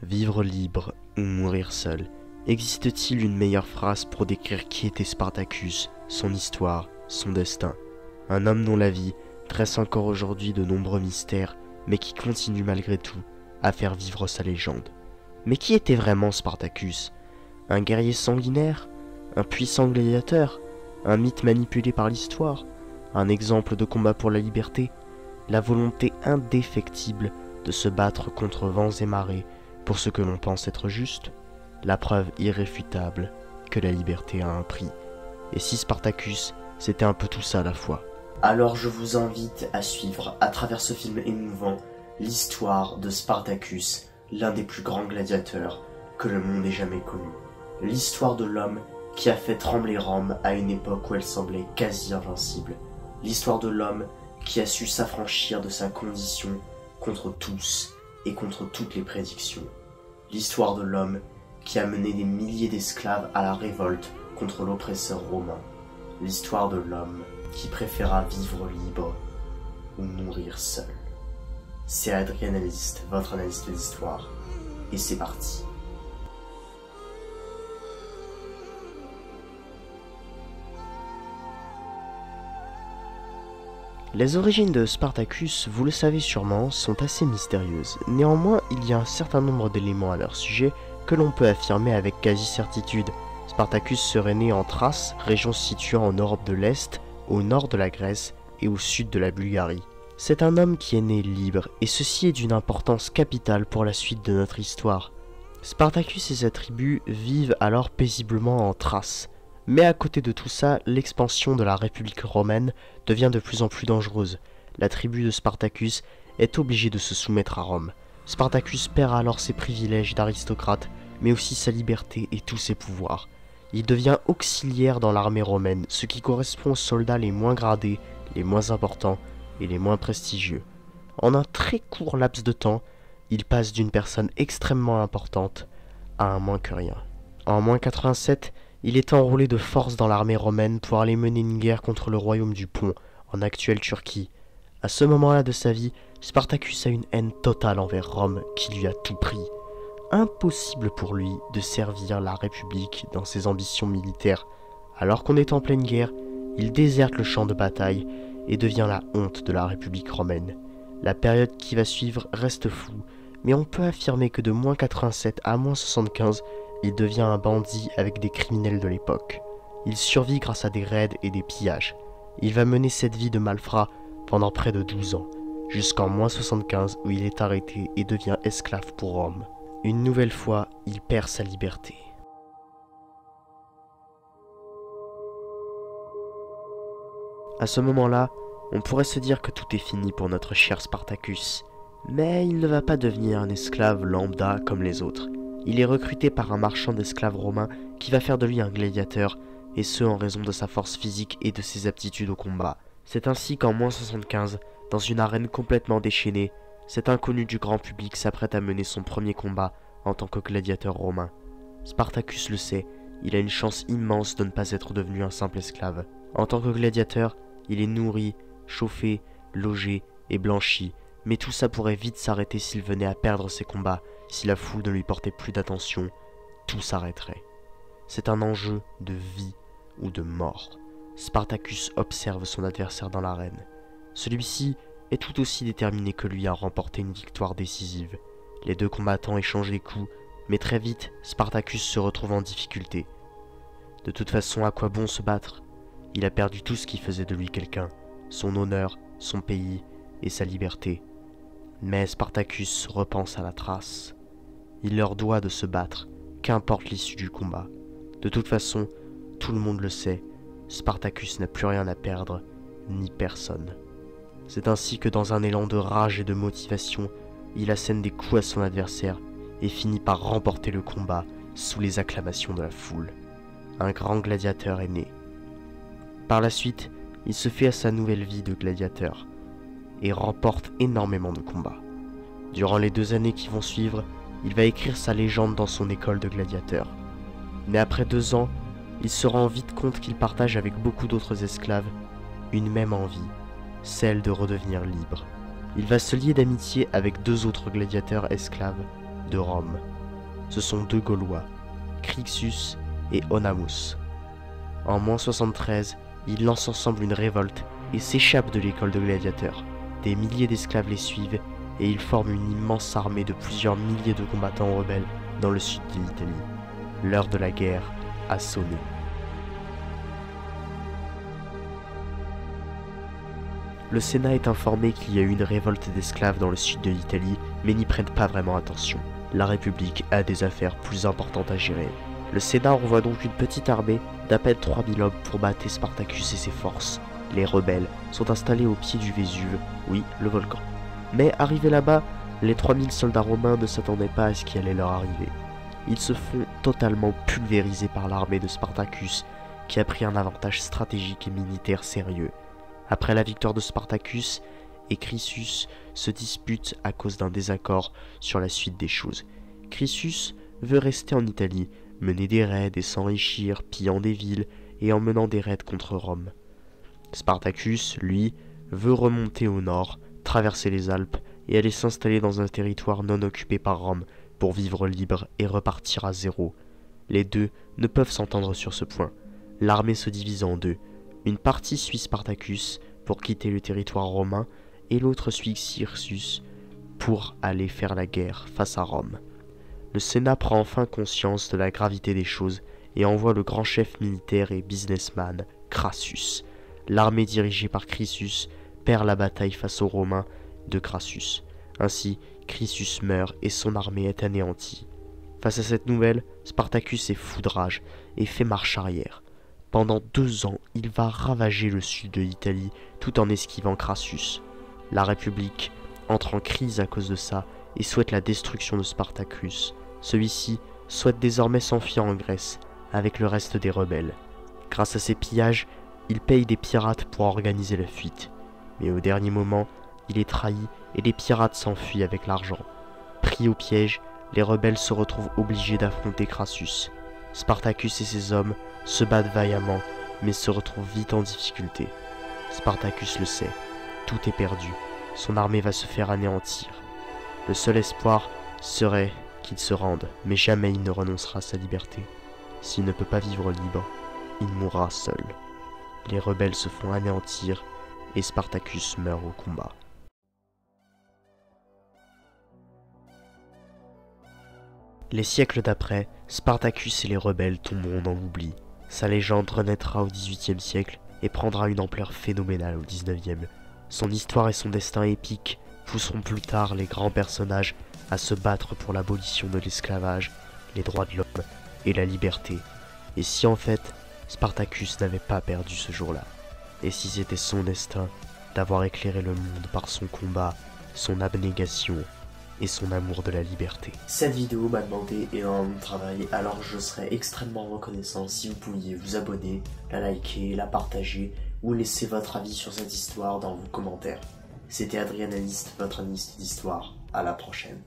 Vivre libre ou mourir seul. Existe-t-il une meilleure phrase pour décrire qui était Spartacus, son histoire, son destin? Un homme dont la vie dresse encore aujourd'hui de nombreux mystères, mais qui continue malgré tout à faire vivre sa légende. Mais qui était vraiment Spartacus? Un guerrier sanguinaire? Un puissant gladiateur? Un mythe manipulé par l'histoire? Un exemple de combat pour la liberté? La volonté indéfectible de se battre contre vents et marées pour ce que l'on pense être juste? La preuve irréfutable que la liberté a un prix. Et si Spartacus, c'était un peu tout ça à la fois? Alors je vous invite à suivre, à travers ce film émouvant, l'histoire de Spartacus, l'un des plus grands gladiateurs que le monde ait jamais connu. L'histoire de l'homme qui a fait trembler Rome à une époque où elle semblait quasi invincible. L'histoire de l'homme qui a su s'affranchir de sa condition contre tous et contre toutes les prédictions. L'histoire de l'homme qui a mené des milliers d'esclaves à la révolte contre l'oppresseur romain. L'histoire de l'homme qui préféra vivre libre ou mourir seul. C'est Adrien Analyste, votre analyste d'histoire, et c'est parti. Les origines de Spartacus, vous le savez sûrement, sont assez mystérieuses. Néanmoins, il y a un certain nombre d'éléments à leur sujet que l'on peut affirmer avec quasi-certitude. Spartacus serait né en Thrace, région située en Europe de l'Est, au nord de la Grèce et au sud de la Bulgarie. C'est un homme qui est né libre, et ceci est d'une importance capitale pour la suite de notre histoire. Spartacus et sa tribu vivent alors paisiblement en Thrace. Mais à côté de tout ça, l'expansion de la République romaine devient de plus en plus dangereuse. La tribu de Spartacus est obligée de se soumettre à Rome. Spartacus perd alors ses privilèges d'aristocrate, mais aussi sa liberté et tous ses pouvoirs. Il devient auxiliaire dans l'armée romaine, ce qui correspond aux soldats les moins gradés, les moins importants et les moins prestigieux. En un très court laps de temps, il passe d'une personne extrêmement importante à un moins que rien. En moins 87, il est enrôlé de force dans l'armée romaine pour aller mener une guerre contre le royaume du Pont, en actuelle Turquie. À ce moment-là de sa vie, Spartacus a une haine totale envers Rome qui lui a tout pris. Impossible pour lui de servir la République dans ses ambitions militaires. Alors qu'on est en pleine guerre, il déserte le champ de bataille et devient la honte de la République romaine. La période qui va suivre reste floue, mais on peut affirmer que de moins 87 à moins 75, il devient un bandit avec des criminels de l'époque. Il survit grâce à des raids et des pillages. Il va mener cette vie de malfrat pendant près de 12 ans, jusqu'en moins 75 où il est arrêté et devient esclave pour Rome. Une nouvelle fois, il perd sa liberté. À ce moment-là, on pourrait se dire que tout est fini pour notre cher Spartacus. Mais il ne va pas devenir un esclave lambda comme les autres. Il est recruté par un marchand d'esclaves romain qui va faire de lui un gladiateur, et ce en raison de sa force physique et de ses aptitudes au combat. C'est ainsi qu'en moins 75, dans une arène complètement déchaînée, cet inconnu du grand public s'apprête à mener son premier combat en tant que gladiateur romain. Spartacus le sait, il a une chance immense de ne pas être devenu un simple esclave. En tant que gladiateur, il est nourri, chauffé, logé et blanchi, mais tout ça pourrait vite s'arrêter s'il venait à perdre ses combats. Si la foule ne lui portait plus d'attention, tout s'arrêterait. C'est un enjeu de vie ou de mort. Spartacus observe son adversaire dans l'arène. Celui-ci est tout aussi déterminé que lui à remporter une victoire décisive. Les deux combattants échangent des coups, mais très vite, Spartacus se retrouve en difficulté. De toute façon, à quoi bon se battre? Il a perdu tout ce qui faisait de lui quelqu'un, son honneur, son pays et sa liberté. Mais Spartacus repense à la Thrace. Il leur doit de se battre, qu'importe l'issue du combat. De toute façon, tout le monde le sait, Spartacus n'a plus rien à perdre, ni personne. C'est ainsi que dans un élan de rage et de motivation, il assène des coups à son adversaire et finit par remporter le combat sous les acclamations de la foule. Un grand gladiateur est né. Par la suite, il se fait à sa nouvelle vie de gladiateur et remporte énormément de combats. Durant les 2 années qui vont suivre, il va écrire sa légende dans son école de gladiateur. Mais après 2 ans, il se rend vite compte qu'il partage avec beaucoup d'autres esclaves une même envie, celle de redevenir libre. Il va se lier d'amitié avec 2 autres gladiateurs esclaves de Rome. Ce sont deux Gaulois, Crixus et Onamus. En moins 73, ils lancent ensemble une révolte et s'échappent de l'école de gladiateurs. Des milliers d'esclaves les suivent et ils forment une immense armée de plusieurs milliers de combattants rebelles dans le sud de l'Italie. L'heure de la guerre a sonné. Le Sénat est informé qu'il y a eu une révolte d'esclaves dans le sud de l'Italie, mais n'y prennent pas vraiment attention. La République a des affaires plus importantes à gérer. Le Sénat envoie donc une petite armée d'à peine 3000 hommes pour battre Spartacus et ses forces. Les rebelles sont installés au pied du Vésuve, oui, le volcan. Mais arrivés là-bas, les 3000 soldats romains ne s'attendaient pas à ce qui allait leur arriver. Ils se font totalement pulvériser par l'armée de Spartacus, qui a pris un avantage stratégique et militaire sérieux. Après la victoire de Spartacus, et Crixus se disputent à cause d'un désaccord sur la suite des choses. Crixus veut rester en Italie, mener des raids et s'enrichir, pillant des villes et en menant des raids contre Rome. Spartacus, lui, veut remonter au nord, traverser les Alpes et aller s'installer dans un territoire non occupé par Rome pour vivre libre et repartir à zéro. Les deux ne peuvent s'entendre sur ce point. L'armée se divise en deux. Une partie suit Spartacus pour quitter le territoire romain et l'autre suit Crixus pour aller faire la guerre face à Rome. Le Sénat prend enfin conscience de la gravité des choses et envoie le grand chef militaire et businessman Crassus. L'armée dirigée par Crixus perd la bataille face aux Romains de Crassus. Ainsi, Crixus meurt et son armée est anéantie. Face à cette nouvelle, Spartacus est fou de rage et fait marche arrière. Pendant 2 ans, il va ravager le sud de l'Italie tout en esquivant Crassus. La République entre en crise à cause de ça et souhaite la destruction de Spartacus. Celui-ci souhaite désormais s'enfuir en Grèce avec le reste des rebelles. Grâce à ses pillages, il paye des pirates pour organiser la fuite. Mais au dernier moment, il est trahi et les pirates s'enfuient avec l'argent. Pris au piège, les rebelles se retrouvent obligés d'affronter Crassus. Spartacus et ses hommes se battent vaillamment, mais se retrouvent vite en difficulté. Spartacus le sait, tout est perdu, son armée va se faire anéantir. Le seul espoir serait qu'il se rende, mais jamais il ne renoncera à sa liberté. S'il ne peut pas vivre libre, il mourra seul. Les rebelles se font anéantir et Spartacus meurt au combat. Les siècles d'après, Spartacus et les rebelles tomberont dans l'oubli. Sa légende renaîtra au XVIIIe siècle et prendra une ampleur phénoménale au XIXe. Son histoire et son destin épique pousseront plus tard les grands personnages à se battre pour l'abolition de l'esclavage, les droits de l'homme et la liberté. Et si en fait, Spartacus n'avait pas perdu ce jour-là? Et si c'était son destin d'avoir éclairé le monde par son combat, son abnégation et son amour de la liberté? Cette vidéo m'a demandé énormément de travail, alors je serais extrêmement reconnaissant si vous pouviez vous abonner, la liker, la partager ou laisser votre avis sur cette histoire dans vos commentaires. C'était Adrien Analyste, votre analyste d'histoire. À la prochaine.